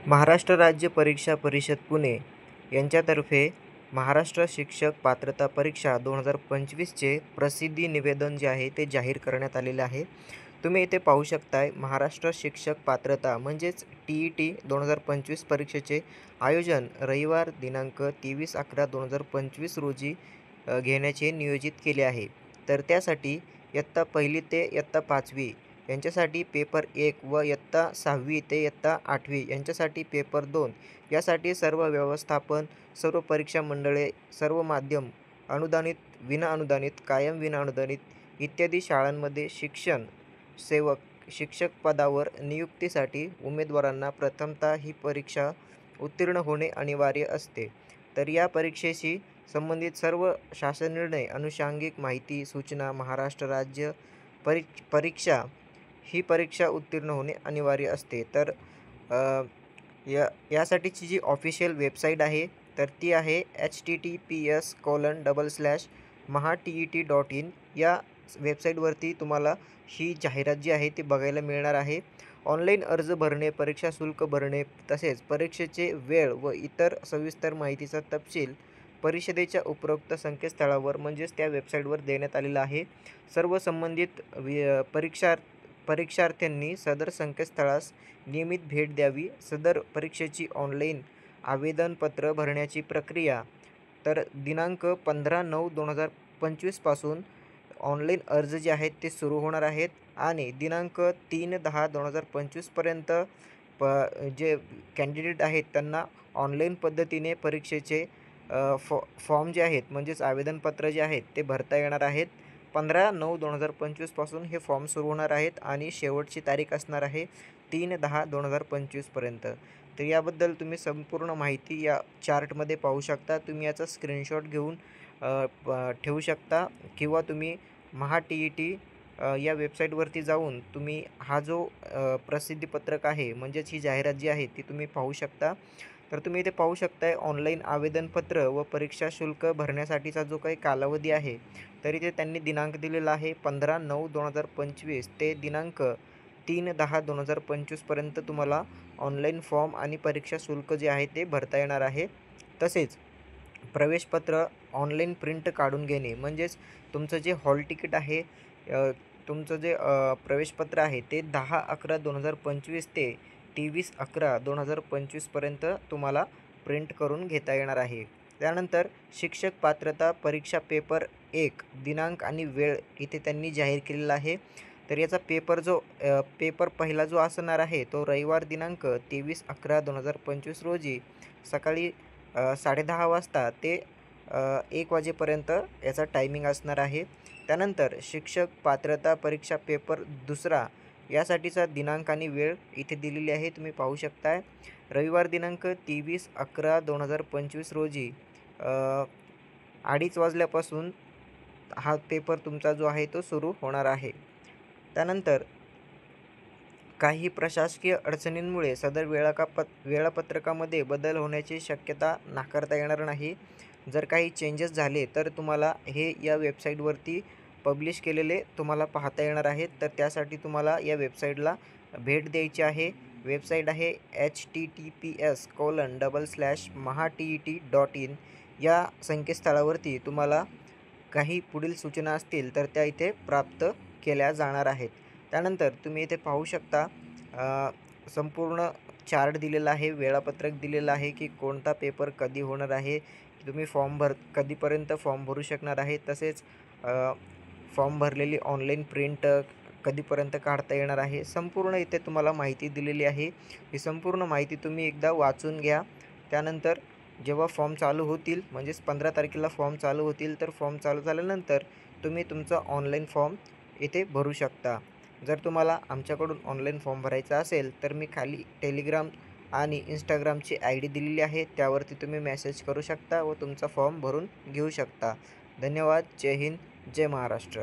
महाराष्ट्र राज्य परीक्षा परिषद पुणे यांच्यातर्फे महाराष्ट्र शिक्षक पात्रता परीक्षा 2025चे प्रसिद्धी निवेदन जे आहे ते जाहीर करण्यात आलेले आहे. तुम्ही इथे पाहू शकताय महाराष्ट्र शिक्षक पात्रता म्हणजेच TET 2025 परीक्षेचे आयोजन रविवार दिनांक 23/11/2025 रोजी घेण्याचे नियोजित केले आहे. तर त्यासाठी इयत्ता 1ली ते इयत्ता 5वी यांच्यासाठी पेपर 1 व इयत्ता 6वी ते इयत्ता 8वी यांच्यासाठी पेपर 2 यासाठी सर्व व्यवस्थापन, सर्व परीक्षा मंडळे, सर्व माध्यम, अनुदानित, विनाअनुदानित, कायम विनाअनुदानित इत्यादी शाळांमध्ये शिक्षण सेवक शिक्षक पदावर नियुक्तीसाठी उमेदवारांना प्रथमतः ही परीक्षा उत्तीर्ण होणे अनिवार्य असते. तर या परीक्षेशी संबंधित सर्व शासन निर्णय, अनुषंगिक माहिती, सूचना महाराष्ट्र राज्य परीक्षा ही परीक्षा उत्तीर्ण होणे अनिवार्य असते. तर यासाठीची जी ऑफिशियल वेबसाईट आहे तर ती आहे https://mahatet.in या वेबसाईटवरती तुम्हाला ही जाहिरात जी आहे ती बघायला मिळणार आहे. ऑनलाईन अर्ज भरणे, परीक्षा शुल्क भरणे तसेच परीक्षेचे वेळ व इतर सविस्तर माहितीचा तपशील परिषदेच्या उपरोक्त संकेतस्थळावर म्हणजेच त्या वेबसाईटवर देण्यात आलेला आहे. सर्व संबंधित परीक्षार्थ्यांनी सदर संकेतस्थळास नियमित भेट द्यावी. सदर परीक्षेची ऑनलाईन आवेदनपत्र भरण्याची प्रक्रिया तर दिनांक 15/9/2025 पासून ऑनलाईन अर्ज जे आहेत ते सुरू होणार आहेत आणि दिनांक 3/10/2025 पर्यंत जे कॅन्डिडेट आहेत त्यांना ऑनलाईन पद्धतीने परीक्षेचे फॉर्म जे आहेत म्हणजेच आवेदनपत्र जे आहेत ते भरता येणार आहेत. 15/9/2025 पासून हे फॉर्म सुरू होणार आहेत आणि शेवटची तारीख असणार आहे 3/10/2025 पर्यंत. तर याबद्दल तुम्ही संपूर्ण माहिती या चार्टमध्ये पाहू शकता. तुम्ही याचा स्क्रीनशॉट घेऊन ठेवू शकता किंवा तुम्ही TET या वेबसाईटवरती जाऊन तुम्ही हा जो प्रसिद्धीपत्रक आहे म्हणजेच ही जाहिरात जी आहे ती तुम्ही पाहू शकता. तर तुम्ही इथे पाहू शकताय ऑनलाईन आवेदनपत्र व परीक्षा शुल्क भरण्यासाठीचा जो काही कालावधी आहे तर इथे त्यांनी दिनांक दिलेला आहे 15/9/2025 ते दिनांक 3/10/2025 पर्यंत तुम्हाला ऑनलाईन फॉर्म आणि परीक्षा शुल्क जे आहे ते भरता येणार आहे. तसेच प्रवेशपत्र ऑनलाईन प्रिंट काढून घेणे म्हणजेच तुमचं जे हॉल तिकीट आहे, तुमचं जे प्रवेशपत्र आहे ते 10/11/2025 ते 23/11/2025 पर्यंत तुम्हाला प्रिंट करून घेता येणार आहे. त्यानंतर शिक्षक पात्रता परीक्षा पेपर 1 दिनांक आणि वेळ इथे त्यांनी जाहीर केलेला आहे. तर याचा पेपर पहिला जो असणार आहे तो रविवार दिनांक 23/11/2025 रोजी सकाळी 10:30 वाजता ते 1 वाजेपर्यंत याचा टायमिंग असणार आहे. त्यानंतर शिक्षक पात्रता परीक्षा पेपर दुसरा यासाठीचा दिनांक आणि वेळ इथे दिलेली आहे, तुम्ही पाहू शकताय. रविवार दिनांक 23/11/2025 रोजी 2:30 वाजल्यापासून हा पेपर तुमचा जो आहे तो सुरू होणार आहे. त्यानंतर काही प्रशासकीय अडचणींमुळे सदर वेळापत्रकामध्ये बदल होण्याची शक्यता नाकारता येणार नाही. जर काही चेंजेस झाले तर तुम्हाला हे या वेबसाईटवरती पब्लिश केलेले तुम्हाला पाहता येणार आहेत. तर त्यासाठी तुम्हाला या वेबसाईटला भेट द्यायची आहे. वेबसाईट आहे https://mahatet.in या संकेतस्थळावरती तुम्हाला काही पुढील सूचना असतील तर त्या इथे प्राप्त केल्या जाणार आहेत. त्यानंतर तुम्ही इथे पाहू शकता संपूर्ण चार्ट दिलेला आहे, वेळापत्रक दिलेलं आहे की कोणता पेपर कधी होणार आहे, तुम्ही कधीपर्यंत फॉर्म भरू शकणार आहे, तसेच फॉर्म भरलेली ऑनलाईन प्रिंट कधीपर्यंत काढता येणार आहे. संपूर्ण इथे तुम्हाला माहिती दिलेली आहे. ही संपूर्ण माहिती तुम्ही एकदा वाचून घ्या. त्यानंतर जेव्हा फॉर्म चालू होतील म्हणजेच 15 तारखेला फॉर्म चालू होतील तर फॉर्म चालू झाल्यानंतर तुम्ही तुमचा ऑनलाईन फॉर्म इथे भरू शकता. जर तुम्हाला आमच्याकडून ऑनलाईन फॉर्म भरायचा असेल तर मी खाली टेलिग्राम आणि इंस्टाग्रामची ID दिलेली आहे, त्यावरती तुम्ही मेसेज करू शकता व तुमचा फॉर्म भरून घेऊ शकता. धन्यवाद. जय हिंद, जय महाराष्ट्र.